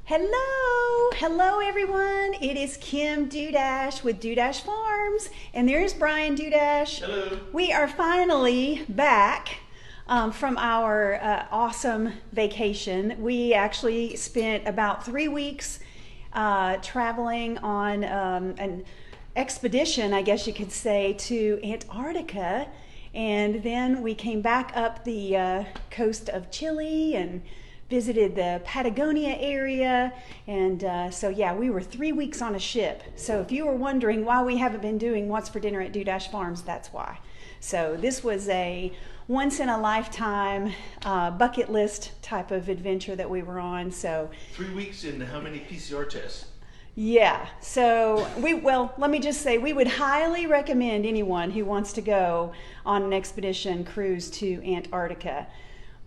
Hello everyone. It is Kim Dudash with Dudash Farms, and there's Brian Dudash. Hello. We are finally back from our awesome vacation. We actually spent about 3 weeks traveling on an expedition, I guess you could say, to Antarctica, and then we came back up the coast of Chile and visited the Patagonia area, and so yeah, we were 3 weeks on a ship. So if you were wondering why we haven't been doing What's for Dinner at Dudash Farms, that's why. So this was a once in a lifetime bucket list type of adventure that we were on. So 3 weeks in how many PCR tests? yeah, so let me just say we would highly recommend anyone who wants to go on an expedition cruise to Antarctica,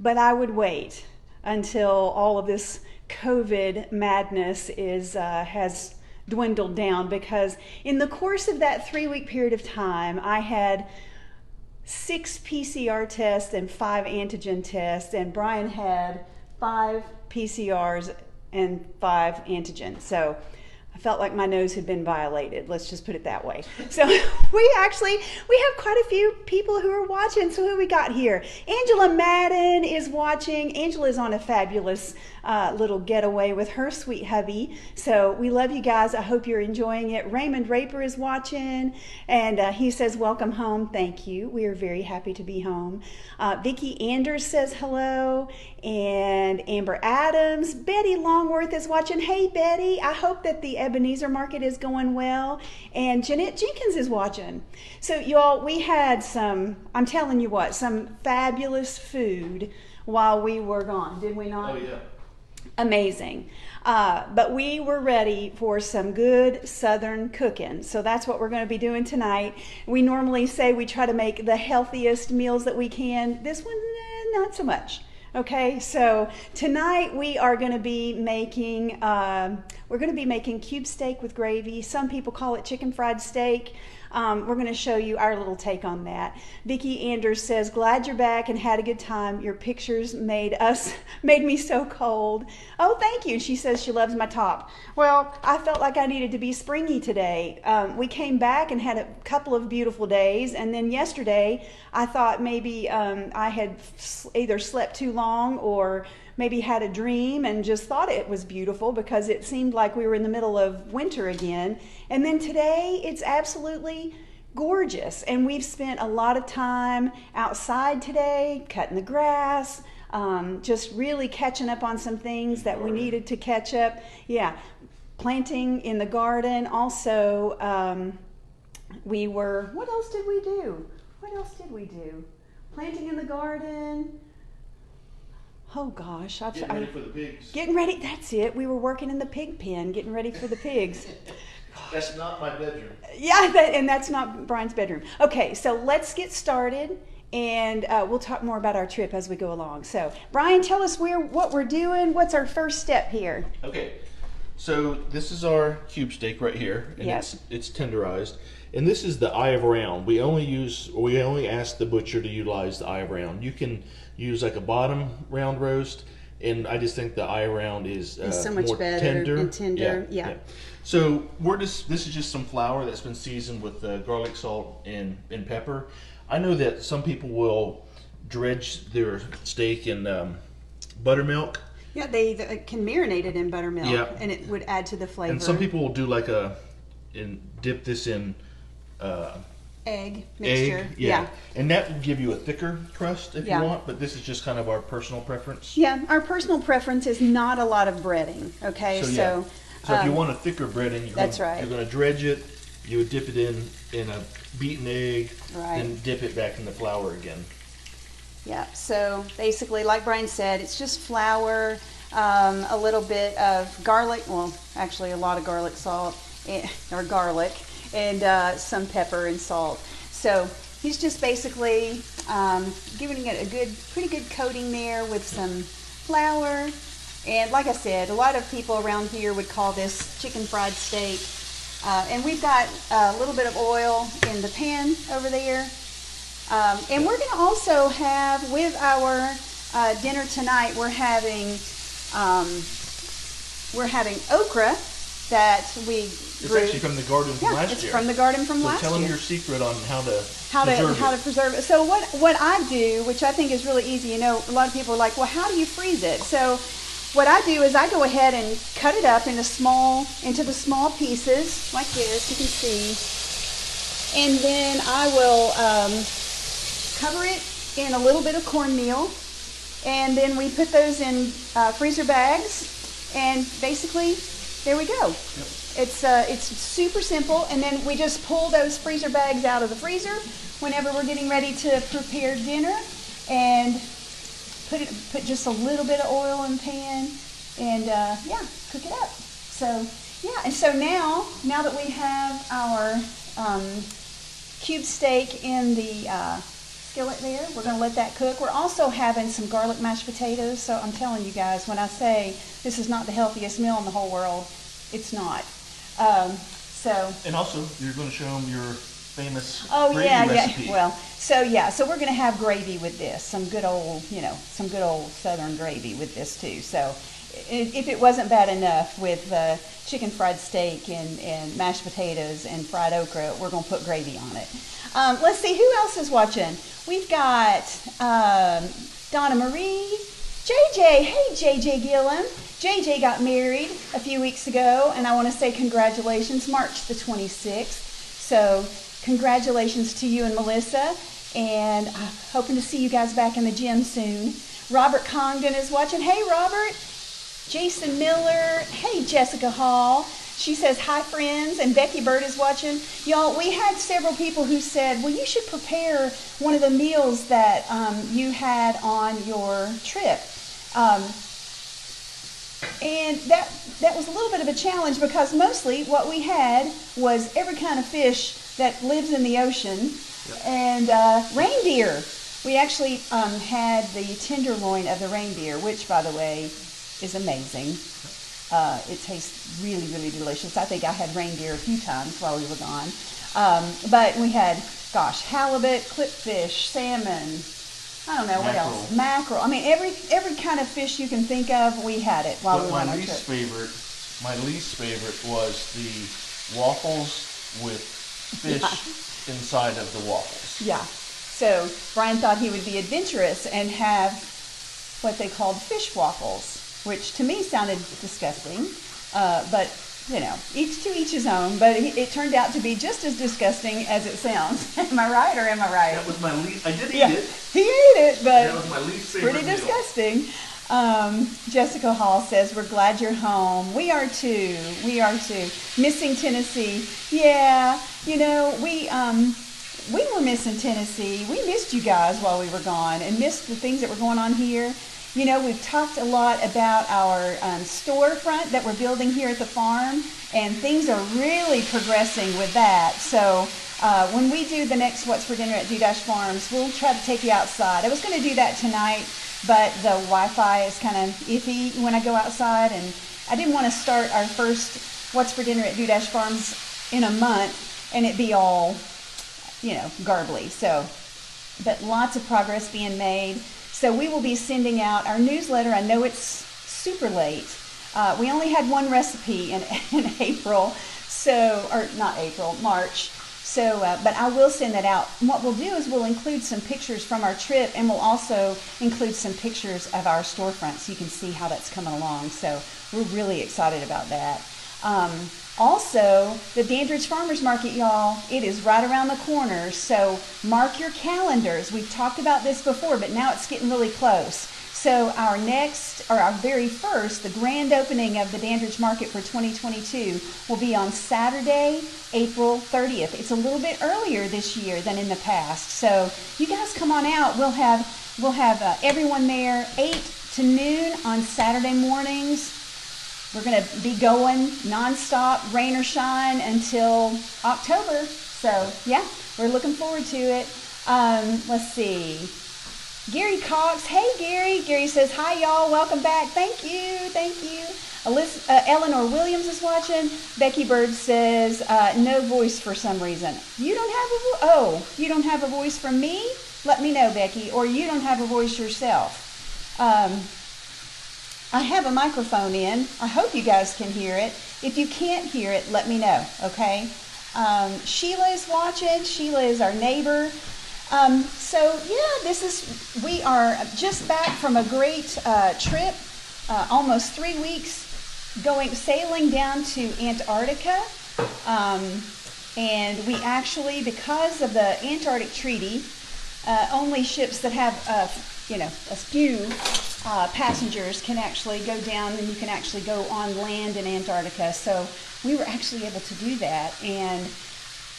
but I would wait until all of this COVID madness has dwindled down, because in the course of that 3 week period of time, I had 6 PCR tests and 5 antigen tests, and Brian had 5 PCRs and 5 antigen. So I felt like my nose had been violated. Let's just put it that way. So we have quite a few people who are watching. So who we got here? Angela Madden is watching. Angela's on a fabulous little getaway with her sweet hubby. So we love you guys. I hope you're enjoying it. Raymond Raper is watching, and he says, welcome home. Thank you. We are very happy to be home. Vicki Anders says hello, and Amber Adams. Betty Longworth is watching. Hey, Betty. I hope that the Ebenezer Market is going well. And Jeanette Jenkins is watching. So y'all, we had I'm telling you what, some fabulous food while we were gone, did we not? Oh yeah. Amazing. But we were ready for some good Southern cooking. So that's what we're going to be doing tonight. We normally say we try to make the healthiest meals that we can. This one, not so much. Okay, so tonight we are going to be making cube steak with gravy. Some people call it chicken fried steak. We're going to show you our little take on that. Vicki Anders says, glad you're back and had a good time. Your pictures made me so cold. Oh, thank you. She says she loves my top. Well, I felt like I needed to be springy today. We came back and had a couple of beautiful days, and then yesterday I thought maybe I had either slept too long or maybe had a dream and just thought it was beautiful because it seemed like we were in the middle of winter again. And then today it's absolutely gorgeous, and we've spent a lot of time outside today cutting the grass, just really catching up on some things that we needed to catch up. Yeah, planting in the garden. Also, what else did we do? Planting in the garden. Oh gosh, Getting ready for the pigs. Getting ready, that's it. We were working in the pig pen, getting ready for the pigs. That's not my bedroom. Yeah, and that's not Brian's bedroom. Okay, so let's get started, and we'll talk more about our trip as we go along. So, Brian, tell us what we're doing. What's our first step here? Okay, so this is our cube steak right here, and it's tenderized. And this is the eye of round. We only ask the butcher to utilize the eye of round. You can use like a bottom round roast, and I just think the eye round is so much more better tender. and tender. Yeah. So this is just some flour that's been seasoned with garlic, salt, and pepper. I know that some people will dredge their steak in buttermilk. Yeah, they can marinate it in buttermilk, and it would add to the flavor. And some people will do dip this in egg mixture. Yeah. And that will give you a thicker crust if you want, but this is just kind of our personal preference. Yeah, our personal preference is not a lot of breading. Okay, so if you want a thicker breading, you're going to dredge it. You would dip it in a beaten egg, then dip it back in the flour again. Yeah, so basically, like Brian said, it's just flour, a little bit of garlic, well, actually a lot of garlic salt, or garlic, and some pepper and salt. So he's just basically giving it a pretty good coating there with some flour. And like I said, a lot of people around here would call this chicken fried steak. And we've got a little bit of oil in the pan over there. And we're going to also have, with our dinner tonight, we're having we're having okra that we It's grew. actually from the garden from last it's year. from the garden from last So tell year. them your secret on how to preserve it. So what I do, which I think is really easy, you know, a lot of people are like, well, how do you freeze it? So what I do is I go ahead and cut it up into the small pieces like this, you can see, and then I will cover it in a little bit of cornmeal, and then we put those in freezer bags, and basically there we go. Yep. It's super simple, and then we just pull those freezer bags out of the freezer whenever we're getting ready to prepare dinner, and put just a little bit of oil in the pan, and yeah, cook it up. So yeah, and so now that we have our cube steak in the skillet there, we're going to let that cook. We're also having some garlic mashed potatoes, so I'm telling you guys, when I say this is not the healthiest meal in the whole world, it's not. And also, you're going to show them your famous gravy recipe. Yeah. Well, so we're going to have gravy with this. Some good old Southern gravy with this too. So, if it wasn't bad enough with chicken fried steak and mashed potatoes and fried okra, we're going to put gravy on it. Let's see, who else is watching? We've got Donna Marie, JJ. Hey, JJ Gillum. JJ got married a few weeks ago, and I want to say congratulations, March the 26th. So congratulations to you and Melissa, and I'm hoping to see you guys back in the gym soon. Robert Congdon is watching. Hey, Robert. Jason Miller. Hey, Jessica Hall. She says, hi, friends, and Becky Bird is watching. Y'all, we had several people who said, well, you should prepare one of the meals that you had on your trip. And that was a little bit of a challenge, because mostly what we had was every kind of fish that lives in the ocean. Yep. And reindeer. We actually had the tenderloin of the reindeer, which, by the way, is amazing. It tastes really, really delicious. I think I had reindeer a few times while we were gone. But we had, halibut, clipfish, salmon, I don't know, what else? Mackerel. I mean, every kind of fish you can think of, we had it while we were on our trip. My least favorite was the waffles with fish inside of the waffles. Yeah. So Brian thought he would be adventurous and have what they called fish waffles, which to me sounded disgusting. But, you know, each to each his own. But it turned out to be just as disgusting as it sounds. Am I right, or am I right? That was my least. I did eat it. He ate it, but that was my least favorite pretty meal. disgusting. Jessica Hall says, we're glad you're home. We are too. We are too. Missing Tennessee. Yeah, you know, we were missing Tennessee. We missed you guys while we were gone, and missed the things that were going on here. You know, we've talked a lot about our storefront that we're building here at the farm, and things are really progressing with that. So when we do the next What's for Dinner at Dudash Farms, we'll try to take you outside. I was going to do that tonight, but the Wi-Fi is kind of iffy when I go outside, and I didn't want to start our first What's for Dinner at Dudash Farms in a month and it be all, you know, garbly. So, but lots of progress being made. So we will be sending out our newsletter. I know it's super late. We only had one recipe in April, March. So, but I will send that out. And what we'll do is we'll include some pictures from our trip, and we'll also include some pictures of our storefront so you can see how that's coming along. So we're really excited about that. Also, the Dandridge Farmers Market, y'all, it is right around the corner, so mark your calendars. We've talked about this before, but now it's getting really close. So our very first, the grand opening of the Dandridge Market for 2022 will be on Saturday, April 30th. It's a little bit earlier this year than in the past. So you guys come on out. We'll have everyone there 8 to noon on Saturday mornings. We're going to be going nonstop, rain or shine, until October. So, yeah, we're looking forward to it. Let's see. Gary Cox. Hey, Gary. Gary says, hi, y'all. Welcome back. Thank you. Thank you. Eleanor Williams is watching. Becky Bird says, no voice for some reason. You don't have a voice? Oh, you don't have a voice from me? Let me know, Becky. Or you don't have a voice yourself. I have a microphone in. I hope you guys can hear it. If you can't hear it, let me know, okay? Sheila is watching. Sheila is our neighbor. So yeah, we are just back from a great trip, almost 3 weeks sailing down to Antarctica. And we actually, because of the Antarctic Treaty, only ships that have, a few passengers can actually go down, and you can actually go on land in Antarctica. So we were actually able to do that, and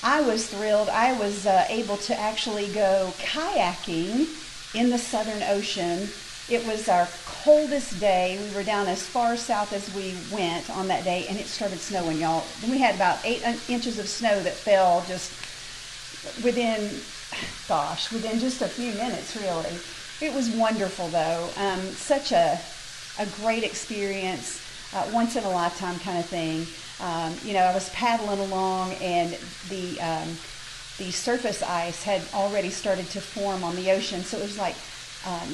I was thrilled. I was able to actually go kayaking in the Southern Ocean. It was our coldest day. We were down as far south as we went on that day, and it started snowing, y'all. Then we had about 8 inches of snow that fell just within just a few minutes, really. It was wonderful, though. Such a great experience, once in a lifetime kind of thing. I was paddling along, and the surface ice had already started to form on the ocean, so it was like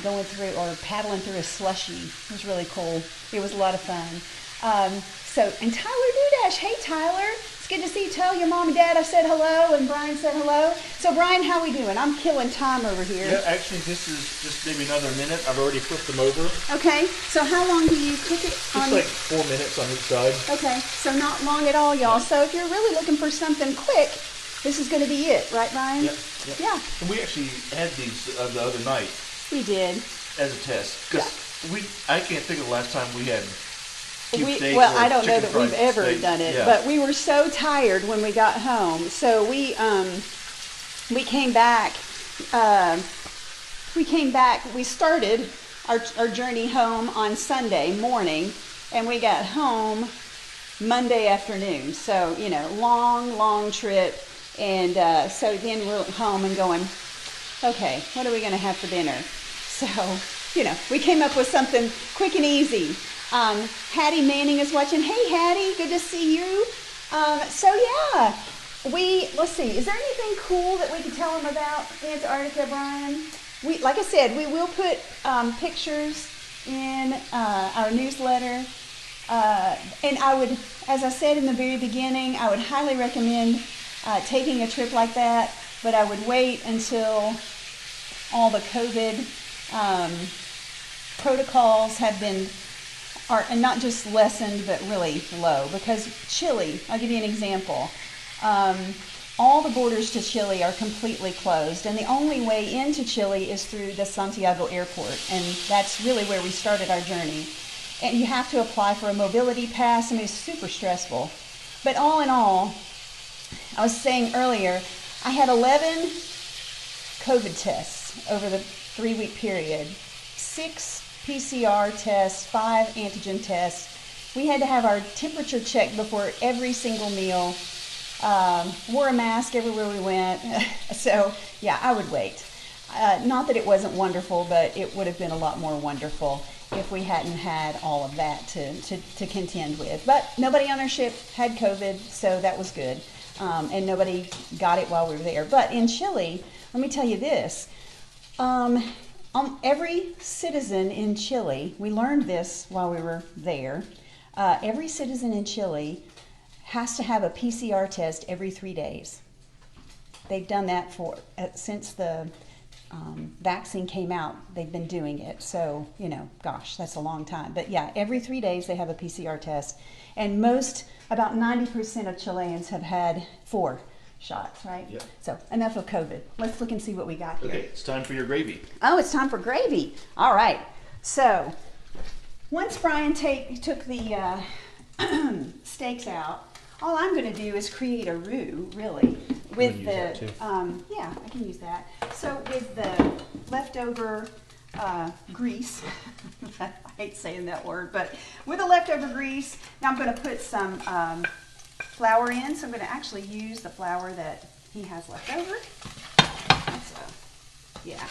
going through or paddling through a slushy. It was really cool. It was a lot of fun. And Tyler Dudash, hey Tyler, it's good to see you. Tell your mom and dad I said hello, and Brian said hello. So Brian, how we doing? I'm killing time over here. Yeah, actually this is just maybe another minute. I've already flipped them over. Okay, so how long do you cook it? Just like 4 minutes on each side. Okay, so not long at all, y'all. So if you're really looking for something quick, this is going to be it, right, Brian? Yep. Yeah. And we actually had these the other night. We did. As a test, because I can't think of the last time we had. I don't know that we've ever done it, but we were so tired when we got home. So we came back. We started our journey home on Sunday morning, and we got home Monday afternoon. So long trip, and so then we're home and going, okay, what are we going to have for dinner? So we came up with something quick and easy. Hattie Manning is watching. Hey, Hattie, good to see you. Let's see, is there anything cool that we can tell them about Antarctica, Brian? Like I said, we will put pictures in our newsletter. And I would, as I said in the very beginning, I would highly recommend taking a trip like that, but I would wait until all the COVID protocols have been and not just lessened, but really low. Because Chile, I'll give you an example. All the borders to Chile are completely closed, and the only way into Chile is through the Santiago airport, and that's really where we started our journey. And you have to apply for a mobility pass. I mean, it's super stressful. But all in all, I was saying earlier, I had 11 COVID tests over the 3-week period. 6 PCR tests, 5 antigen tests. We had to have our temperature checked before every single meal. Wore a mask everywhere we went. So, yeah, I would wait. Not that it wasn't wonderful, but it would have been a lot more wonderful if we hadn't had all of that to contend with. But nobody on our ship had COVID, so that was good. And nobody got it while we were there. But in Chile, let me tell you this. Every citizen in Chile, we learned this while we were there, every citizen in Chile has to have a PCR test every 3 days. They've done that since the vaccine came out. They've been doing it. So, gosh, that's a long time. But yeah, every 3 days they have a PCR test. And about 90% of Chileans have had 4 shots, right? Yep. So enough of COVID. Let's look and see what we got here. Okay, it's time for your gravy. Oh, it's time for gravy. All right. So once Brian took the steaks out, all I'm going to do is create a roux, really, with the yeah, I can use that. So with the leftover grease, I hate saying that word, but with the leftover grease, now I'm going to put some flour in. So I'm going to actually use the flour that he has left over. So, yeah,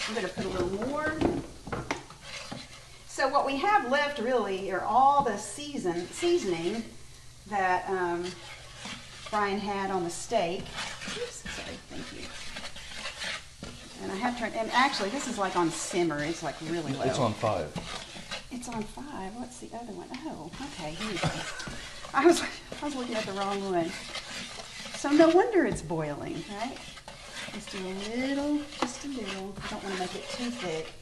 I'm going to put a little more. So what we have left really are all the seasoning that Brian had on the steak. Oops, sorry, thank you. And I have turned, and actually this is like on simmer. It's like really low. It's on 5. It's on 5. What's the other one? Oh, okay. Here we go. I was looking at the wrong one. So no wonder it's boiling, right? Just do a little. I don't want to make it too thick.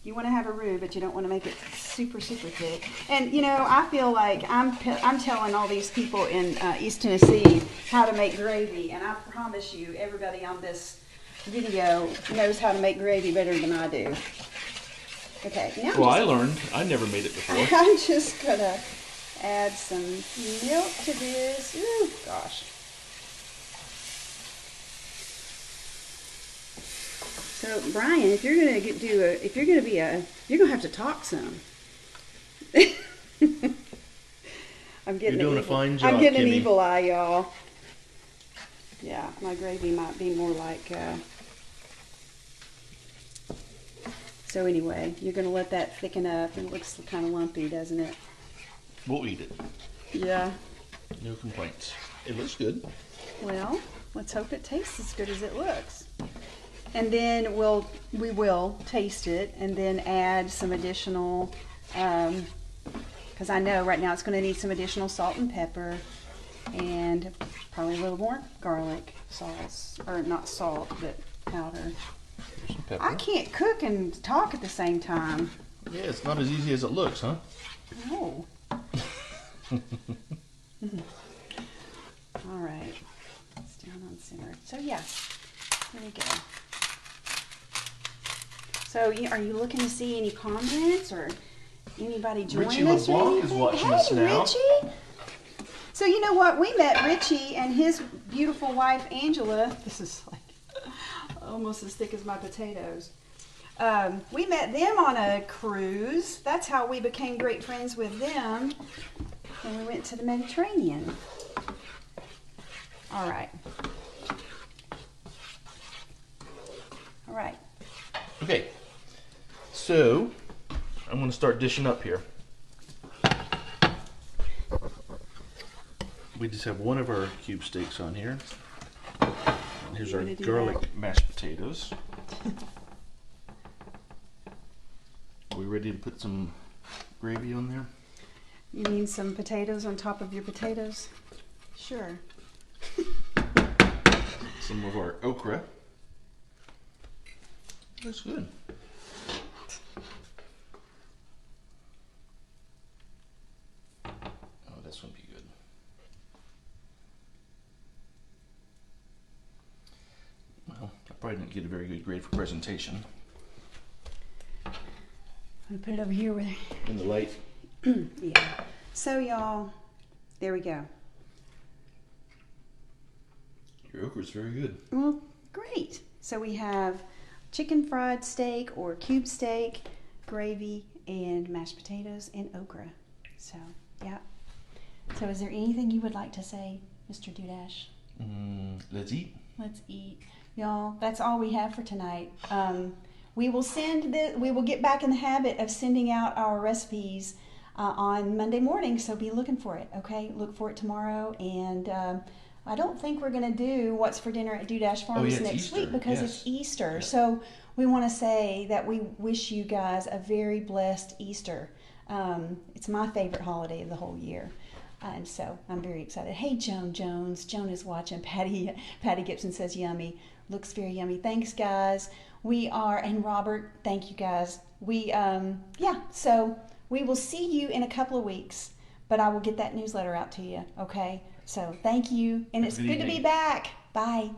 You want to have a roux, but you don't want to make it super, super thick. And, you know, I feel like I'm telling all these people in East Tennessee how to make gravy. And I promise you, everybody on this video knows how to make gravy better than I do. Okay. Now well, I learned. I never made it before. I'm just going to add some milk to this. Ooh, gosh. So Brian, if you're gonna you're gonna have to talk some. I'm getting You're doing a fine job, I'm getting Kimmy. an evil eye, y'all. Yeah, my gravy might be more like. So anyway, you're gonna let that thicken up, and it looks kind of lumpy, doesn't it? We'll eat it. Yeah. No complaints. It looks good. Well, let's hope it tastes as good as it looks. And then we will taste it and then add some additional, because I know right now it's going to need some additional salt and pepper and probably a little more garlic sauce, or not salt, but powder. Here's some pepper. I can't cook and talk at the same time. Yeah, it's not as easy as it looks, huh? No. All right. It's down on simmer. So yeah, there we go. So are you looking to see any comments or anybody join Richie us? LeBlanc is watching us now. Richie. So you know what? We met Richie and his beautiful wife Angela. This is like almost as thick as my potatoes. We met them on a cruise. That's how we became great friends with them when we went to the Mediterranean. All right. All right. Okay. So, I'm going to start dishing up here. We just have one of our cube steaks on here. And here's our garlic mashed potatoes. Are we ready to put some gravy on there? You mean some potatoes on top of your potatoes? Sure. Some of our okra. That's good. Oh, this one be good. Well, I probably didn't get a very good grade for presentation. I'm gonna put it over here with In the light. yeah. So y'all, there we go. Your okra is very good. Well, great. So we have chicken fried steak or cube steak, gravy, and mashed potatoes and okra. So, yeah. So is there anything you would like to say, Mr. Dudash? Let's eat. Let's eat. Y'all, that's all we have for tonight. We will get back in the habit of sending out our recipes on Monday morning, so be looking for it, okay? Look for it tomorrow, and I don't think we're going to do What's for Dinner at Dudash Farms next Easter. week because it's Easter. Yeah. So we want to say that we wish you guys a very blessed Easter. It's my favorite holiday of the whole year. And so I'm very excited. Hey, Joan Jones. Joan is watching. Patty Gibson says yummy. Looks very yummy. Thanks, guys. And Robert, thank you, guys. So we will see you in a couple of weeks, but I will get that newsletter out to you, okay? So thank you, and it's good to be back. Bye.